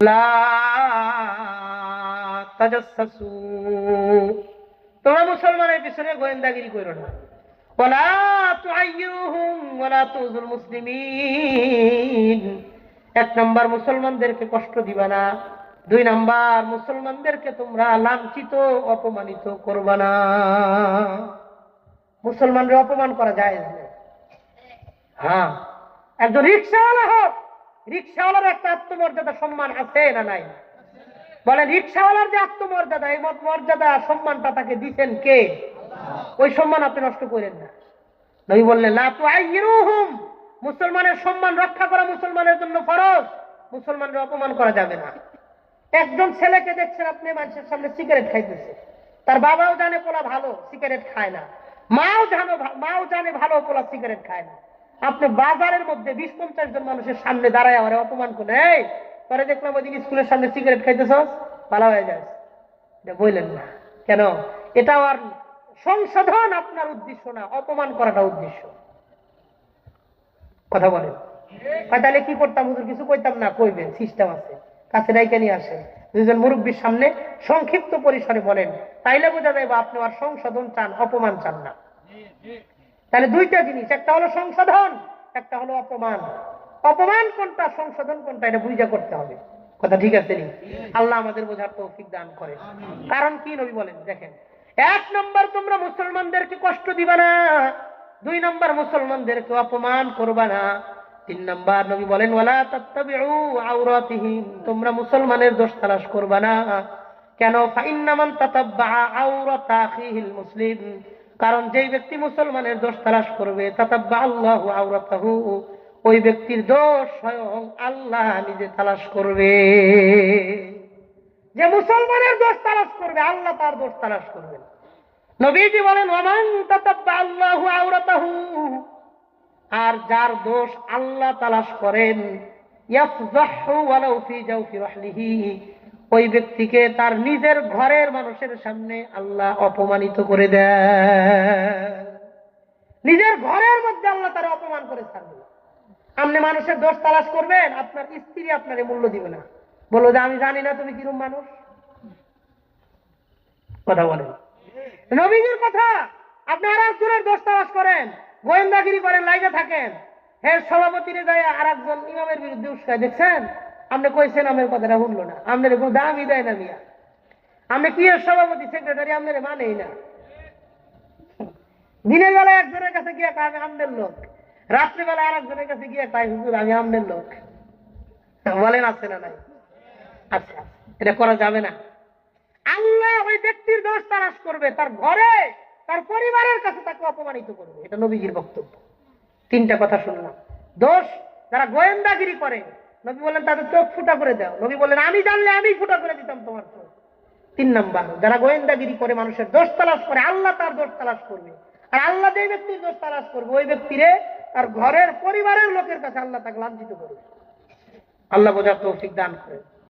লা তাজাসসু, তোমরা মুসলমানের পিছনে গোয়েন্দাগিরি করো না। ওয়ালা তুআইয়ুহুম ওয়ালা তুযুল মুসলিমিন, এক নাম্বার মুসলমানদেরকে কষ্ট দিবা না, দুই নাম্বার মুসলমানদেরকে তোমরা লাঞ্ছিত অপমানিত করবা না। মুসলমানদের অপমান করা যায় না। হ্যাঁ, একজন রিক্সাওয়ালা হোক, রিক্সাওয়ালার একটা আত্মমর্যাদা সম্মান আছে না নাই? বলেন, রিক্সাওয়ালার যে আত্মমর্যাদা, এই মর্যাদা সম্মানটা তাকে দিচ্ছেন কে? ওই সম্মান আপনি নষ্ট করেন না। নবী বললেন লা তুআইয়িরুহুম, মুসলমানের সম্মান রক্ষা করা মুসলমানের জন্য ফরজ, মুসলমানদের অপমান করা যাবে না। একজন ছেলেকে দেখছেন আপনি মানুষের সামনে সিগারেট খাইতেছে, তার বাবাও জানে পোলা ভালো সিগারেট খায় না, মাও জানে ভালো পোলা সিগারেট খায় না, আপনি বাজারের মধ্যে 20-50 জন মানুষের সামনে দাঁড়ায় আমার অপমান করে, এই পরে দেখলাম ওই দিন স্কুলের সামনে সিগারেট খাইতেছস, ভালো হয়ে যাস, এটা বললেন না কেন? এটাও আর সংশোধন আপনার উদ্দেশ্য না, অপমান করাটা উদ্দেশ্য। কথা বলেন, তাহলে কি করতাম হুজুর? কিছু কইতাম না, কইবেন, সিস্টেম আছে, কাছে ডাইকে নিয়ে আসেন, দুজন মুরব্বীর সামনে সংক্ষিপ্ত পরিসরে বলেন, তাইলে বোঝা যাবে আপনি আর সংশোধন চান, অপমান চান না। তাহলে দুইটা জিনিস, একটা হলো সংশোধন, একটা হলো অপমান। অপমান কোনটা, সংশোধন কোনটা, এটা বুঝা করতে হবে। কথা ঠিক আছে নি? আল্লাহ আমাদের বোঝার তৌফিক দান করে। কারণ কি নবী বলেন, দেখেন, এক নম্বর তোমরা মুসলমানদেরকে কষ্ট দিবা না, দুই নম্বর মুসলমানদেরকে অপমান করবা না, তিন নম্বর নবী বলেন ওয়ালা তাত্তাবিউ আওরাতিহিম, তোমরা মুসলমানের দোষ তালাশ করবা না। কেন? ফাইন্না মান তাতাব্বা আওরাতা আখিহিল মুসলিম, কারণ যেই ব্যক্তি মুসলমানের দোষ তালাশ করবে, তাতাব্বা আল্লাহু আওরাতাহু, ওই ব্যক্তির দোষ স্বয়ং আল্লাহ নিজে তালাশ করবে। যে মুসলমানের দোষ তালাশ করবে, আল্লাহ তার দোষ তালাশ করবেন। নবীজি বলেন ওয়ামান তাতাব্বা আল্লাহু আওরাতাহু, আর যার দোষ আল্লাহ তালাশ করেন, ইয়াফযাহু ওয়ালাউ ফি জাওফি রাহলিহি, ওই ব্যক্তিকে তার নিজের ঘরের মানুষের সামনে আল্লাহ অপমানিত করে দেয়। নিজের ঘরের মধ্যে আল্লাহ তার অপমান করে ছাড়বে। আপনি মানুষের দোষ তালাশ করবেন, আপনার স্ত্রী আপনার মূল্য দিবে না, বলবো যে আমি জানি না তুমি কিরকম মানুষ। কথা বলেন, নবীজির কথা। আপনি আর একজনের দোষ তালাশ করেন, গোয়েন্দাগিরি করেন, লাইনে থাকেন, এর সভাপতিরে যায় আর একজন ইমামের বিরুদ্ধে উস্কায়, দেখছেন আপনি কইছেন আমের কথাটা শুনলো না, আপনার কোনো দামই দেয় না মিয়া, আপনি কি এর সভাপতি সেক্রেটারি, আপনার মানেই না। দিনের বেলায় একজনের কাছে গিয়ে আমি আমনের লোক, রাত্রিবেলা আর একজনের কাছে গিয়ে তাই হুজুর আমি আমনের লোক। বলেন আছে না নাই? আচ্ছা, এটা করা যাবে না। আল্লাহ ওই ব্যক্তির দোষ তালাশ করবে, তার ঘরে তার পরিবারের কাছে তাকে অপমানিত করবে, এটা নবীজির বক্তব্য। তিনটা কথা শুনলাম। দোষ, যারা গোয়েন্দাগিরি করে, নবী বললেন তাদের চোখ ফুটা করে দাও, নবী বললেন আমি জানলে আমি ফুটা করে দিতাম তোমার চোখ। তিন নাম্বার, যারা গোয়েন্দাগিরি করে মানুষের দোষ তালাশ করে, আল্লাহ তার দোষ তালাশ করবে, আর আল্লাহ যে ব্যক্তির দোষ তালাশ করবে, ওই ব্যক্তিরে তার ঘরের পরিবারের লোকের কাছে আল্লাহ তাকে লাঞ্ছিত করবে। আল্লাহ বোঝার তৌফিক দান করে।